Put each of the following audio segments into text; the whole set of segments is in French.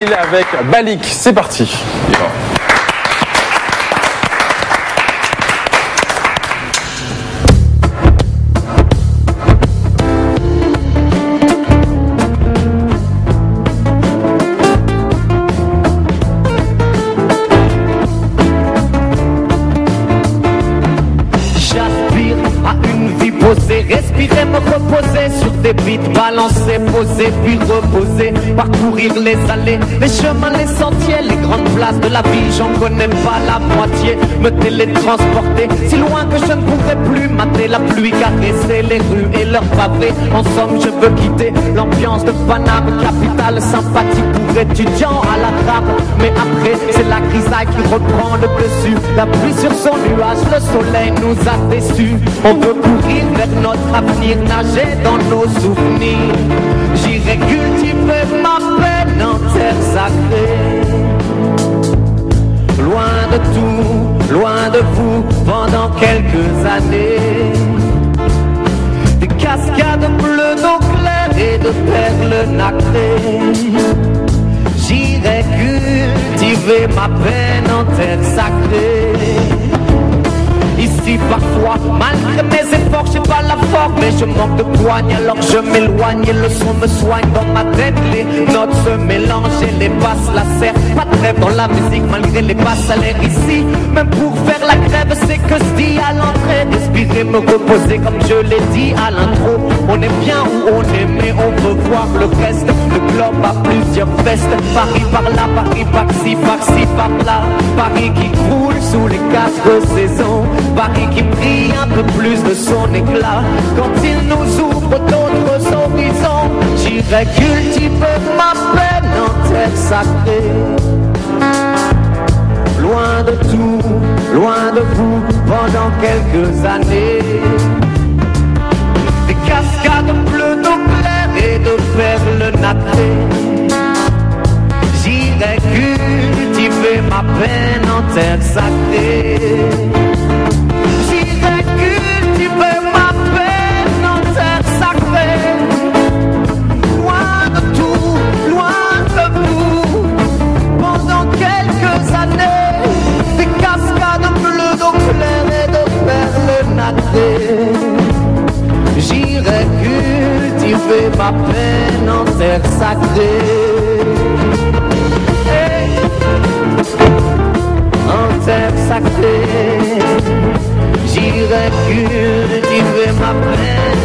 Avec Balik, c'est parti. J'aspire à une vie posée, respirer, me reposer sur des beats, balancer, poser, puis reposer, parcourir les allées, les chemins, les sentiers, les grandes places de la vie, j'en connais pas la moitié, me télétransporter, si loin que je ne pourrais plus mater la pluie, caresser les rues et leurs pavés, en somme je veux quitter l'ambiance de Paname, capitale sympathie pour étudiants à la trappe, mais après c'est la grisaille qui reprend le dessus, la pluie sur son nuage, le soleil nous a déçus, on veut courir vers notre avenir, nager dans nos souvenirs. J'irai cultiver ma peine en terre sacrée. Loin de tout, loin de vous, pendant quelques années. Des cascades bleues d'eau claire et de perles nacrées. J'irai cultiver ma peine en terre sacrée. Ici parfois, malgré mes efforts, j'ai pas la forme, mais je manque de poigne, alors je m'éloigne et le son me soigne dans ma tête. Les notes se mélangent et les basses la serrent. Pas de trêve dans la musique malgré les bas salaires ici. Même pour faire la grève, c'est que se dit à l'entrée. Respirer, me reposer comme je l'ai dit à l'intro. On est bien où on est, mais on veut voir le reste. Le globe a plusieurs vestes. Paris par là, Paris par-ci, par-ci, par-là. Paris qui croule sous les 4 saisons. Paris qui brille un peu plus de son éclat. Quand il nous ouvre d'autres horizons, j'irai cultiver ma peine en terre sacrée. Loin de tout, loin de vous, pendant quelques années. Des cascades bleues d'eau claire et de perles nacrées. J'irai cultiver ma peine en terre sacrée. J'irai cultiver ma peine en terre sacrée. Hey. En terre sacrée. J'irai cultiver ma peine.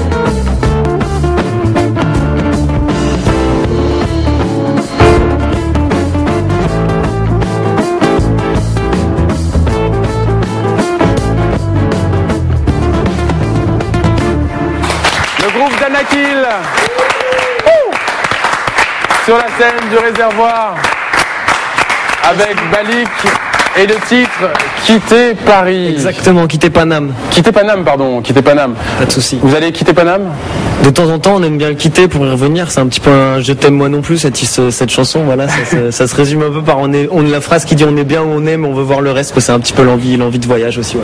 Groupe Danakil sur la scène du réservoir avec Balik et le titre Quitter Paris. Exactement, quitter Paname. Quitter Paname, pardon, quitter Paname. Pas de souci. Vous allez quitter Paname ? De temps en temps, on aime bien le quitter pour y revenir. C'est un petit peu un je t'aime moi non plus, cette chanson. Voilà, ça se résume un peu par la phrase qui dit on est bien où on est, mais on veut voir le reste. C'est un petit peu l'envie de voyage aussi. Ouais.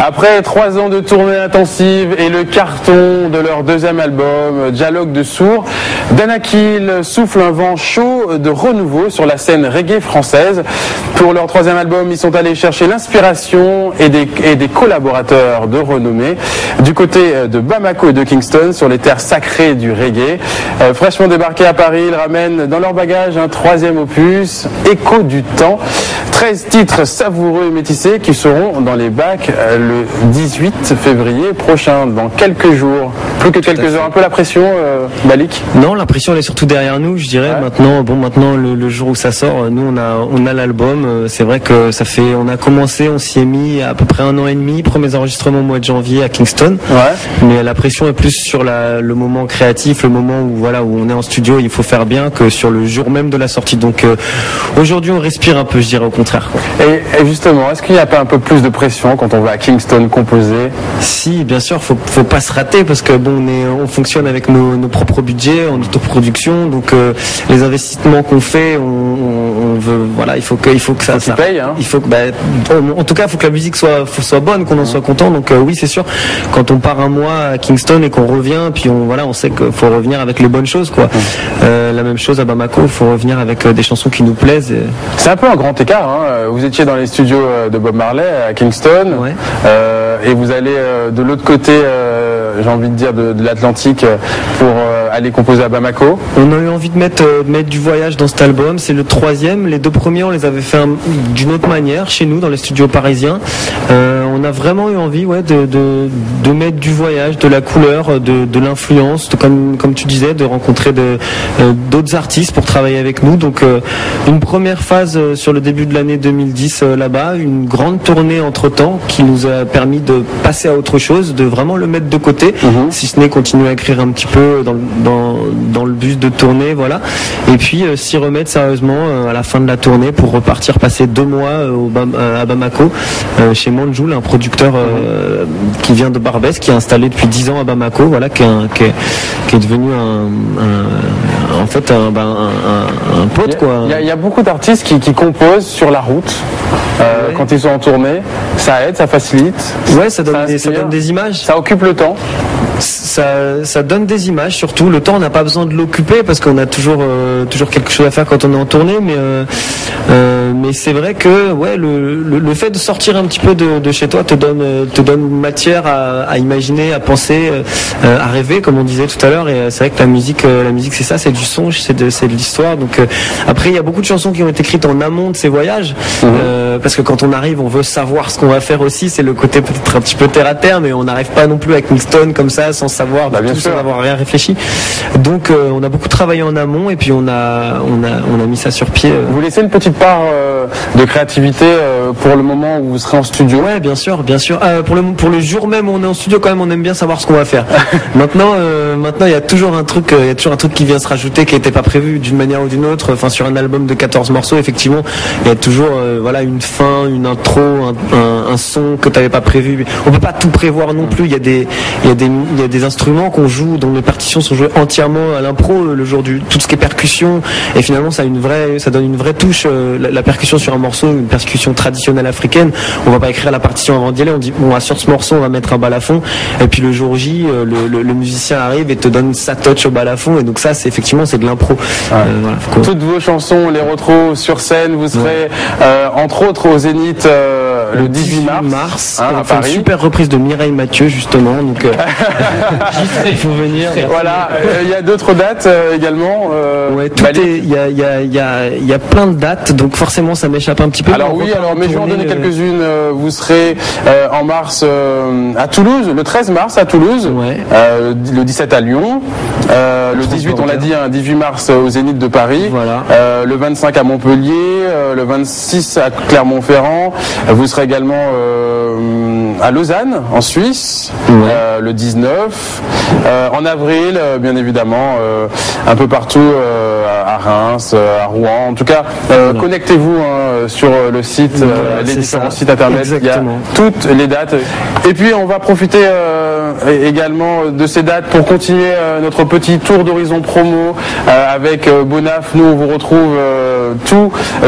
Après 3 ans de tournée intensive et le carton de leur 2e album, Dialogue de sourds, Danakil souffle un vent chaud de renouveau sur la scène reggae française. Pour leur 3e album, ils sont allés chercher l'inspiration et des collaborateurs de renommée du côté de Bamako et de Kingston, sur les terres sacrées du reggae. Fraîchement débarqués à Paris, ils ramènent dans leur bagage un 3e opus, Écho du temps. 13 titres savoureux et métissés qui seront dans les bacs le 18 février prochain, dans quelques jours. Plus que quelques heures. Un peu la pression, Balik ? Non, la pression elle est surtout derrière nous, je dirais. Ouais. Maintenant le jour où ça sort, nous on a l'album. C'est vrai que on a commencé, on s'y est mis à peu près 1 an et demi. Premiers enregistrements au mois de janvier à Kingston. Ouais. Mais la pression est plus sur le moment créatif, le moment où on est en studio, il faut faire bien, que sur le jour même de la sortie. Donc aujourd'hui on respire un peu, je dirais au contraire. Et justement, est-ce qu'il n'y a pas un peu plus de pression quand on va à Kingston composer ? Si, bien sûr, faut pas se rater parce que on fonctionne avec nos propres budgets en autoproduction, donc les investissements qu'on fait, on veut, voilà, il faut que ça paye, hein. Il faut que, en tout cas, il faut que la musique soit bonne, qu'on en soit content. Donc oui, c'est sûr. Quand on part un mois à Kingston et qu'on revient, puis on sait qu'il faut revenir avec les bonnes choses, quoi. La même chose à Bamako, il faut revenir avec des chansons qui nous plaisent. C'est un peu un grand écart, hein. Vous étiez dans les studios de Bob Marley à Kingston, ouais. Et vous allez de l'autre côté, j'ai envie de dire, de l'Atlantique pour aller composer à Bamako. On a eu envie de mettre du voyage dans cet album. C'est le 3e. Les 2 premiers, on les avait fait d'une autre manière chez nous dans les studios parisiens. On a vraiment eu envie, ouais, de mettre du voyage, de la couleur, de l'influence, comme tu disais, de rencontrer d'autres artistes pour travailler avec nous. Donc une première phase sur le début de l'année 2010 là-bas, une grande tournée entre-temps qui nous a permis de passer à autre chose, de vraiment le mettre de côté, si ce n'est continuer à écrire un petit peu dans le bus de tournée, voilà. Et puis s'y remettre sérieusement à la fin de la tournée pour repartir passer 2 mois à Bamako chez Manjoul, un producteur qui vient de Barbès, qui est installé depuis 10 ans à Bamako, voilà, qui est devenu un pote, quoi. Il y a beaucoup d'artistes qui composent sur la route quand ils sont en tournée. Ça aide, ça facilite. Ouais, ça donne des images. Ça occupe le temps. Ça donne des images, surtout le temps, on n'a pas besoin de l'occuper parce qu'on a toujours quelque chose à faire quand on est en tournée, mais c'est vrai que ouais, le fait de sortir un petit peu de chez toi te donne matière à imaginer, à penser, à rêver, comme on disait tout à l'heure. Et c'est vrai que la musique c'est ça, c'est du son, c'est de l'histoire. Donc après il y a beaucoup de chansons qui ont été écrites en amont de ces voyages, parce que quand on arrive, on veut savoir ce qu'on va faire aussi. C'est le côté peut-être un petit peu terre à terre, mais on n'arrive pas non plus avec Kingston comme ça sans savoir, sans avoir rien réfléchi. Donc on a beaucoup travaillé en amont et puis on a mis ça sur pied. Vous laissez une petite part de créativité pour le moment où vous serez en studio? Ouais, bien sûr. Pour le jour même où on est en studio, quand même, on aime bien savoir ce qu'on va faire. Maintenant, il y a toujours un truc qui vient se rajouter qui n'était pas prévu d'une manière ou d'une autre. Enfin, sur un album de 14 morceaux, effectivement, il y a toujours une fin, une intro, un son que tu n'avais pas prévu. On peut pas tout prévoir non plus. Il y a des instruments qu'on joue, dont les partitions sont jouées entièrement à l'impro le jour tout ce qui est percussion, et finalement ça donne une vraie touche. La percussion sur un morceau, une percussion traditionnelle africaine, on va pas écrire la partition avant d'y aller, on dit bon, sur ce morceau on va mettre un balafon, et puis le jour J le musicien arrive et te donne sa touch au balafon, et donc ça c'est de l'impro. Toutes vos chansons, on les retrouve sur scène. Vous serez entre autres au Zénith le 18 mars on a fait une super reprise de Mireille Mathieu justement, donc il faut venir. Voilà, il y a d'autres dates également. Ouais, il y a plein de dates, donc forcément ça m'échappe un petit peu. Alors mais je vais en donner quelques-unes. Vous serez en mars à Toulouse, le 13 mars à Toulouse, le 17 à Lyon, le 18 on l'a dit, 18 mars au Zénith de Paris, voilà. Le 25 à Montpellier, le 26 à Clermont-Ferrand. Vous serez également à Lausanne en Suisse, le 19, en avril bien évidemment, un peu partout, à Reims, à Rouen. En tout cas, connectez-vous sur le site, les différents sites internet. Exactement. Il y a toutes les dates. Et puis on va profiter également de ces dates pour continuer notre petit tour d'horizon promo avec Bonaf. Nous on vous retrouve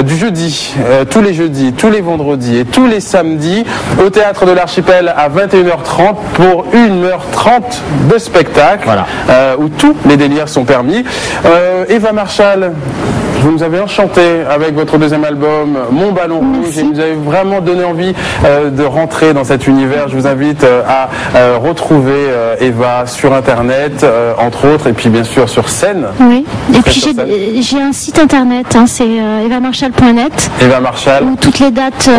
du jeudi, tous les jeudis, tous les vendredis et tous les samedis au Théâtre de l'Archipel à 21h30 pour 1h30 de spectacle, où tous les délires sont permis. Eva Marshall, vous nous avez enchanté avec votre deuxième album, Mon Ballon Rouge, et vous avez vraiment donné envie de rentrer dans cet univers. Je vous invite à retrouver Eva sur Internet, entre autres, et puis bien sûr sur scène. Oui, et puis j'ai un site Internet, c'est evamarshall.net. Eva Marshall. Où toutes les dates,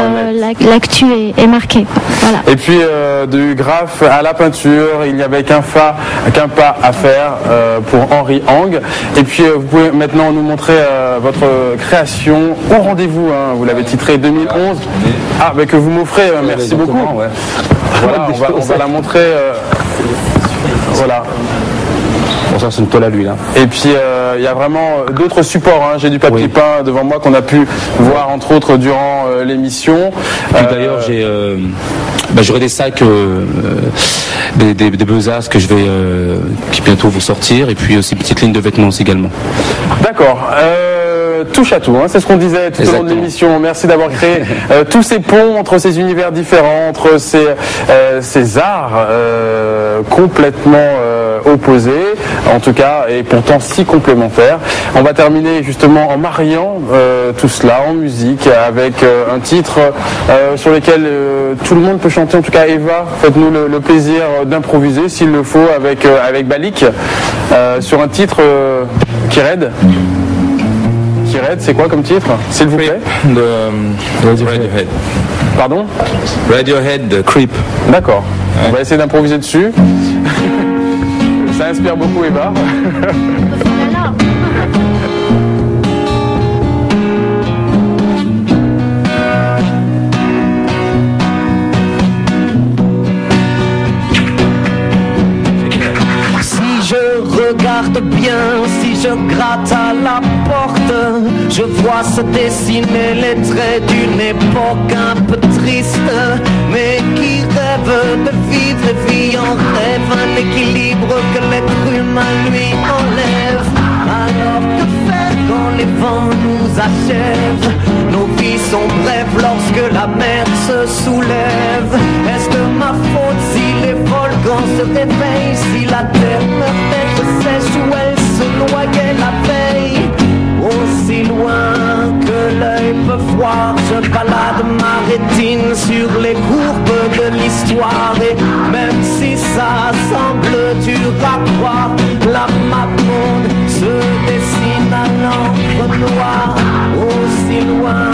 l'actu est marquée. Voilà. Et puis du graphe à la peinture, il n'y avait qu'un pas à faire pour Henri Hang. Et puis vous pouvez maintenant nous montrer votre création au rendez-vous, vous l'avez titré 2011. Que vous m'offrez, merci beaucoup. Voilà, on va la montrer. Voilà. Bon, ça c'est une toile à lui là. Et puis il y a vraiment d'autres supports. J'ai du papier peint devant moi qu'on a pu voir entre autres durant l'émission. Puis d'ailleurs j'aurai des sacs, des Beaux-Arts que je vais qui bientôt vont sortir, et puis aussi une petite ligne de vêtements aussi également. D'accord. touche à tout, hein. C'est ce qu'on disait tout au long de l'émission. Merci d'avoir créé tous ces ponts entre ces univers différents, entre ces arts complètement opposés, en tout cas, et pourtant si complémentaires. On va terminer justement en mariant tout cela en musique avec un titre sur lequel tout le monde peut chanter. En tout cas, Eva, faites-nous le plaisir d'improviser s'il le faut avec Balik sur un titre Kired. Kired, c'est quoi comme titre, s'il vous plaît? Radiohead. Pardon? Radiohead, Creep. D'accord. Ouais. On va essayer d'improviser dessus. Ça inspire beaucoup Eva. Regarde bien, si je gratte à la porte, je vois se dessiner les traits d'une époque un peu triste, mais qui rêve de vivre et vit en rêve un équilibre que l'être humain lui enlève. Alors que faire quand les vents nous achèvent? Nos vies sont brèves lorsque la mer se soulève. Est-ce de ma faute si les volcans se réveillent, si la terre meurt d'être sèche où elle se noyait la veille? Aussi loin que l'œil peut voir, je balade ma rétine sur les courbes de l'histoire. Et même si ça semble dur à croire, la map monde se dessine à l'encre noire. Aussi loin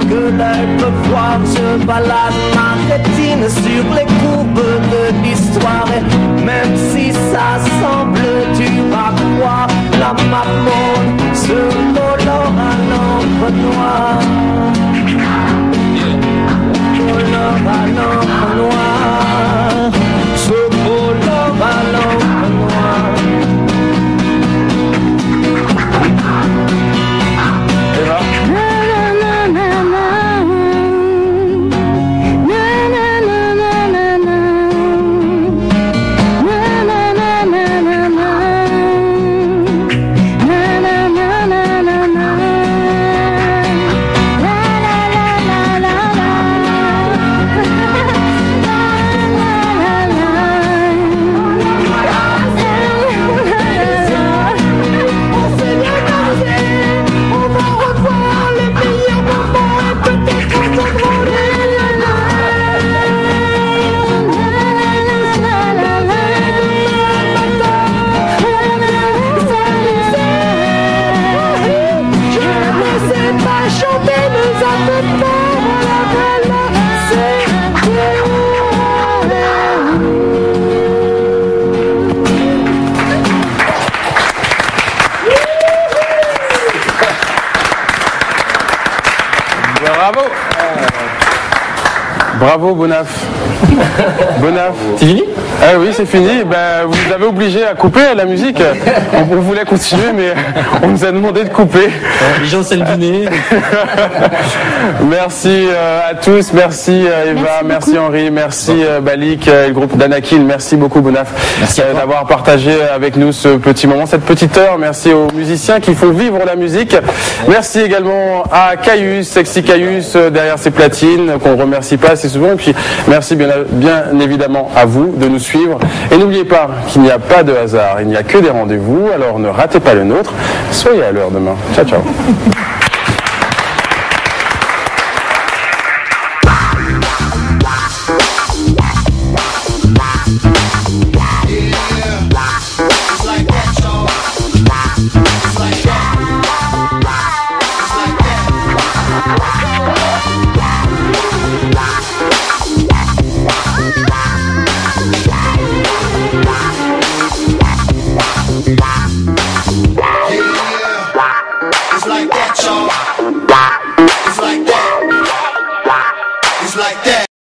que l'œil peut voir, je balade ma rétine sur les courbes de l'histoire. Et même si ça semble dur à croire, la map monde se colore à l'encre noire. Colore à l'encre noire. Se colore à l'encre noire. Bravo Bonaf. Bonaf. C'est fini? Ah oui, c'est fini. Ben, vous nous avez obligé à couper la musique. On voulait continuer, mais on nous a demandé de couper. Les gens s'est le dîner. Merci à tous. Merci Eva. Merci Henri. Merci Balik et le groupe d'Anakil. Merci beaucoup Bonaf d'avoir partagé avec nous ce petit moment, cette petite heure. Merci aux musiciens qui font vivre la musique. Merci également à Caius, Sexy Caius derrière ses platines, qu'on ne remercie pas assez souvent. Et puis merci bien évidemment à vous de nous suivre. Et n'oubliez pas qu'il n'y a pas de hasard, il n'y a que des rendez-vous. Alors ne ratez pas le nôtre. Soyez à l'heure demain. Ciao, ciao. It's like that.